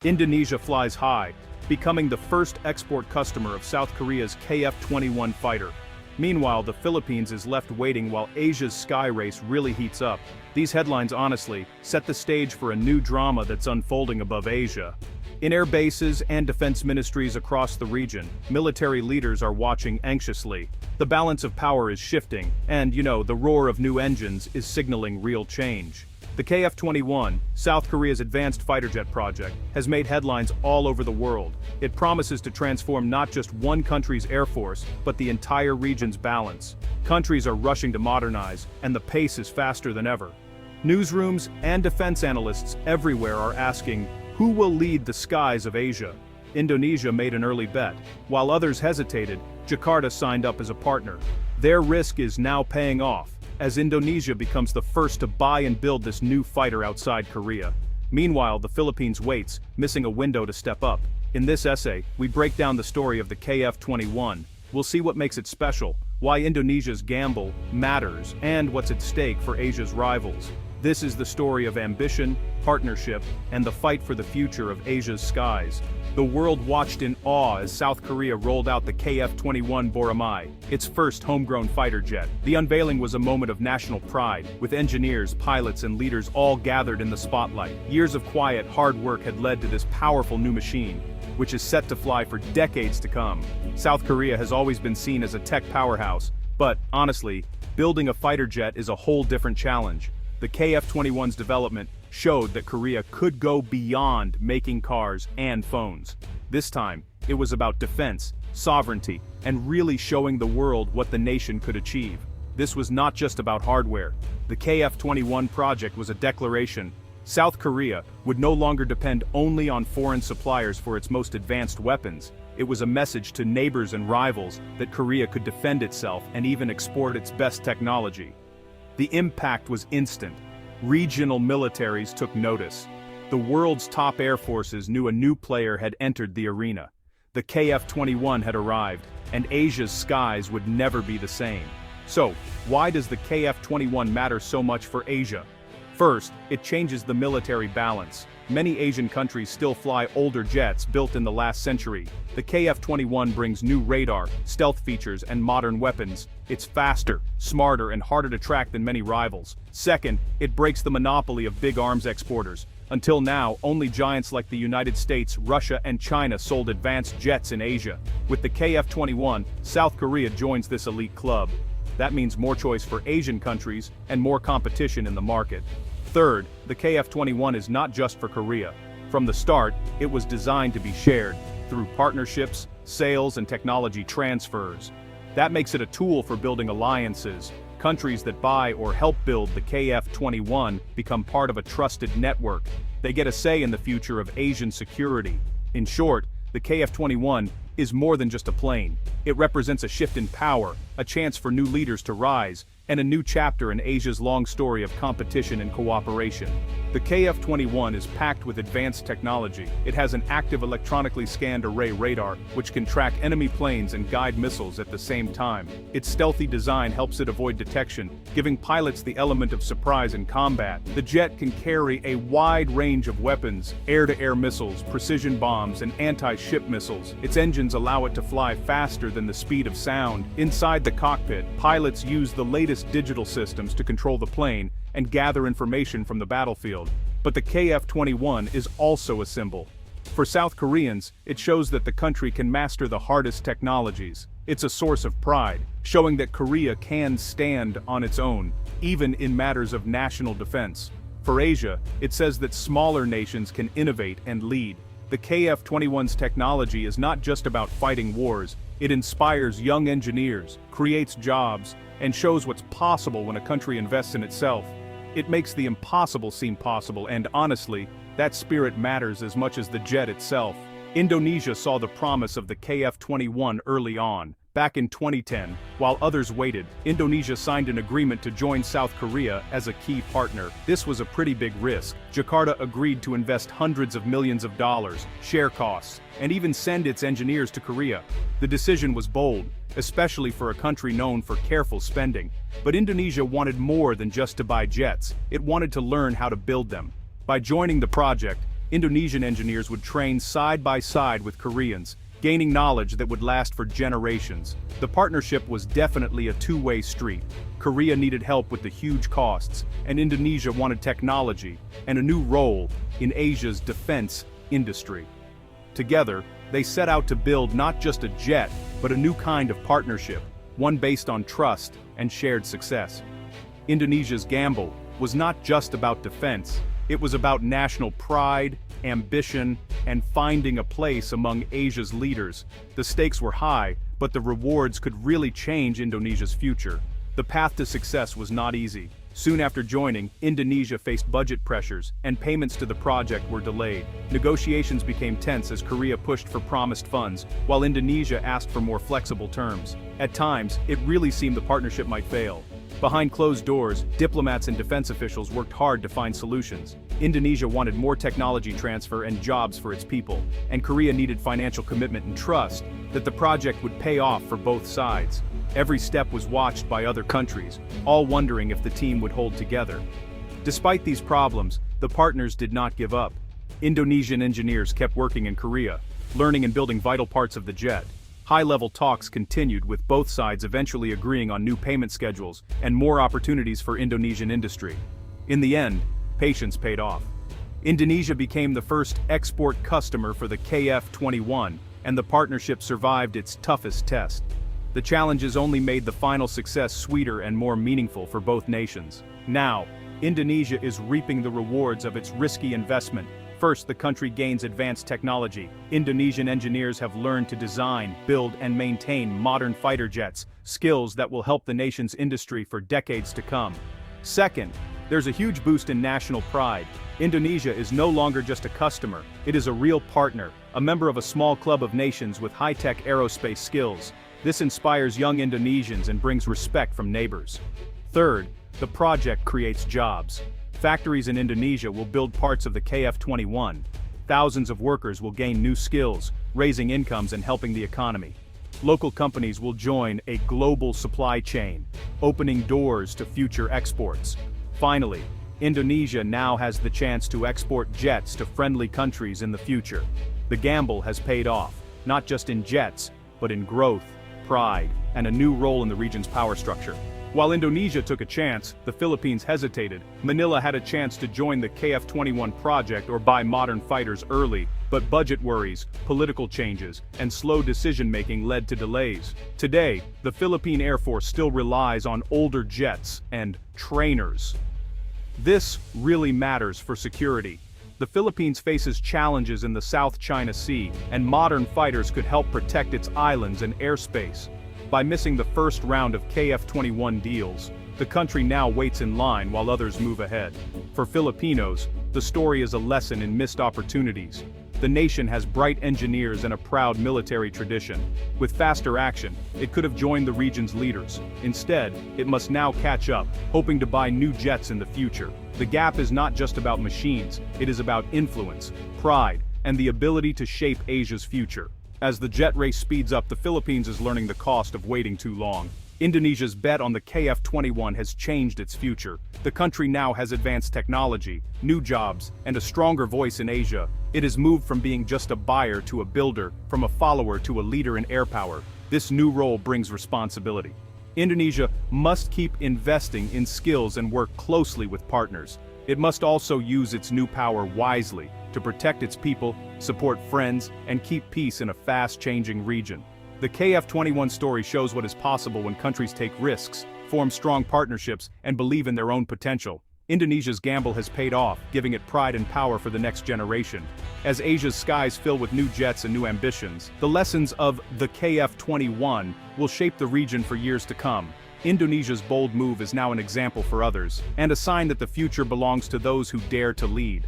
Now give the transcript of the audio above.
Indonesia flies high, becoming the first export customer of South Korea's KF-21 fighter. Meanwhile, the Philippines is left waiting while Asia's sky race really heats up. These headlines honestly set the stage for a new drama that's unfolding above Asia. In air bases and defense ministries across the region, military leaders are watching anxiously. The balance of power is shifting, and, the roar of new engines is signaling real change. The KF-21, South Korea's advanced fighter jet project, has made headlines all over the world. It promises to transform not just one country's air force, but the entire region's balance. Countries are rushing to modernize, and the pace is faster than ever. Newsrooms and defense analysts everywhere are asking, who will lead the skies of Asia? Indonesia made an early bet. While others hesitated, Jakarta signed up as a partner. Their risk is now paying off, as Indonesia becomes the first to buy and build this new fighter outside Korea. Meanwhile, the Philippines waits, missing a window to step up. In this essay, we break down the story of the KF-21. We'll see what makes it special, why Indonesia's gamble matters, and what's at stake for Asia's rivals. This is the story of ambition, partnership, and the fight for the future of Asia's skies. The world watched in awe as South Korea rolled out the KF-21 Boramae, its first homegrown fighter jet. The unveiling was a moment of national pride, with engineers, pilots, and leaders all gathered in the spotlight. Years of quiet, hard work had led to this powerful new machine, which is set to fly for decades to come. South Korea has always been seen as a tech powerhouse, but, honestly, building a fighter jet is a whole different challenge. The KF-21's development showed that Korea could go beyond making cars and phones. This time, it was about defense, sovereignty, and really showing the world what the nation could achieve. This was not just about hardware. The KF-21 project was a declaration. South Korea would no longer depend only on foreign suppliers for its most advanced weapons. It was a message to neighbors and rivals that Korea could defend itself and even export its best technology. The impact was instant. Regional militaries took notice. The world's top air forces knew a new player had entered the arena. The KF-21 had arrived, and Asia's skies would never be the same. So, why does the KF-21 matter so much for Asia? First, it changes the military balance. Many Asian countries still fly older jets built in the last century. The KF-21 brings new radar, stealth features, and modern weapons. It's faster, smarter, and harder to track than many rivals. Second, it breaks the monopoly of big arms exporters. Until now, only giants like the United States, Russia, and China sold advanced jets in Asia. With the KF-21, South Korea joins this elite club. That means more choice for Asian countries and more competition in the market. Third, the KF-21 is not just for Korea. From the start, it was designed to be shared through partnerships, sales, and technology transfers. That makes it a tool for building alliances. Countries that buy or help build the KF-21 become part of a trusted network. They get a say in the future of Asian security. In short, the KF-21 is more than just a plane. It represents a shift in power, a chance for new leaders to rise, and a new chapter in Asia's long story of competition and cooperation. The KF-21 is packed with advanced technology. It has an active electronically scanned array radar, which can track enemy planes and guide missiles at the same time. Its stealthy design helps it avoid detection, giving pilots the element of surprise in combat. The jet can carry a wide range of weapons, air-to-air missiles, precision bombs, and anti-ship missiles. Its engines allow it to fly faster than the speed of sound. Inside the cockpit, pilots use the latest digital systems to control the plane and gather information from the battlefield. But the KF-21 is also a symbol. For South Koreans, it shows that the country can master the hardest technologies. It's a source of pride, showing that Korea can stand on its own, even in matters of national defense. For Asia, it says that smaller nations can innovate and lead. The KF-21's technology is not just about fighting wars. It inspires young engineers, creates jobs, and shows what's possible when a country invests in itself. It makes the impossible seem possible, and honestly, that spirit matters as much as the jet itself. Indonesia saw the promise of the KF-21 early on. Back in 2010, while others waited, Indonesia signed an agreement to join South Korea as a key partner. This was a pretty big risk. Jakarta agreed to invest hundreds of millions of dollars, share costs, and even send its engineers to Korea. The decision was bold, especially for a country known for careful spending. But Indonesia wanted more than just to buy jets. It wanted to learn how to build them. By joining the project, Indonesian engineers would train side by side with Koreans, gaining knowledge that would last for generations. The partnership was definitely a two-way street. Korea needed help with the huge costs, and Indonesia wanted technology and a new role in Asia's defense industry. Together, they set out to build not just a jet, but a new kind of partnership, one based on trust and shared success. Indonesia's gamble was not just about defense, it was about national pride, ambition, and finding a place among Asia's leaders. The stakes were high, but the rewards could really change Indonesia's future. The path to success was not easy. Soon after joining, Indonesia faced budget pressures, and payments to the project were delayed. Negotiations became tense as Korea pushed for promised funds, while Indonesia asked for more flexible terms. At times, it really seemed the partnership might fail. Behind closed doors, diplomats and defense officials worked hard to find solutions. Indonesia wanted more technology transfer and jobs for its people, and Korea needed financial commitment and trust that the project would pay off for both sides. Every step was watched by other countries, all wondering if the team would hold together. Despite these problems, the partners did not give up. Indonesian engineers kept working in Korea, learning and building vital parts of the jet. High-level talks continued, with both sides eventually agreeing on new payment schedules and more opportunities for Indonesian industry. In the end, patience paid off. Indonesia became the first export customer for the KF-21, and the partnership survived its toughest test. The challenges only made the final success sweeter and more meaningful for both nations. Now, Indonesia is reaping the rewards of its risky investment. First, the country gains advanced technology. Indonesian engineers have learned to design, build, and maintain modern fighter jets, skills that will help the nation's industry for decades to come. Second, there's a huge boost in national pride. Indonesia is no longer just a customer, it is a real partner, a member of a small club of nations with high-tech aerospace skills. This inspires young Indonesians and brings respect from neighbors. Third, the project creates jobs. Factories in Indonesia will build parts of the KF-21. Thousands of workers will gain new skills, raising incomes and helping the economy. Local companies will join a global supply chain, opening doors to future exports. Finally, Indonesia now has the chance to export jets to friendly countries in the future. The gamble has paid off, not just in jets, but in growth, pride, and a new role in the region's power structure. While Indonesia took a chance, the Philippines hesitated. Manila had a chance to join the KF-21 project or buy modern fighters early, but budget worries, political changes, and slow decision-making led to delays. Today, the Philippine Air Force still relies on older jets and trainers. This really matters for security. The Philippines faces challenges in the South China Sea, and modern fighters could help protect its islands and airspace. By missing the first round of KF-21 deals, the country now waits in line while others move ahead. For Filipinos, the story is a lesson in missed opportunities. The nation has bright engineers and a proud military tradition. With faster action, it could have joined the region's leaders. Instead, it must now catch up, hoping to buy new jets in the future. The gap is not just about machines, it is about influence, pride, and the ability to shape Asia's future. As the jet race speeds up, the Philippines is learning the cost of waiting too long. Indonesia's bet on the KF-21 has changed its future. The country now has advanced technology, new jobs, and a stronger voice in Asia. It has moved from being just a buyer to a builder, from a follower to a leader in air power. This new role brings responsibility. Indonesia must keep investing in skills and work closely with partners. It must also use its new power wisely to protect its people, support friends, and keep peace in a fast-changing region. The KF-21 story shows what is possible when countries take risks, form strong partnerships, and believe in their own potential. Indonesia's gamble has paid off, giving it pride and power for the next generation. As Asia's skies fill with new jets and new ambitions, the lessons of the KF-21 will shape the region for years to come. Indonesia's bold move is now an example for others, and a sign that the future belongs to those who dare to lead.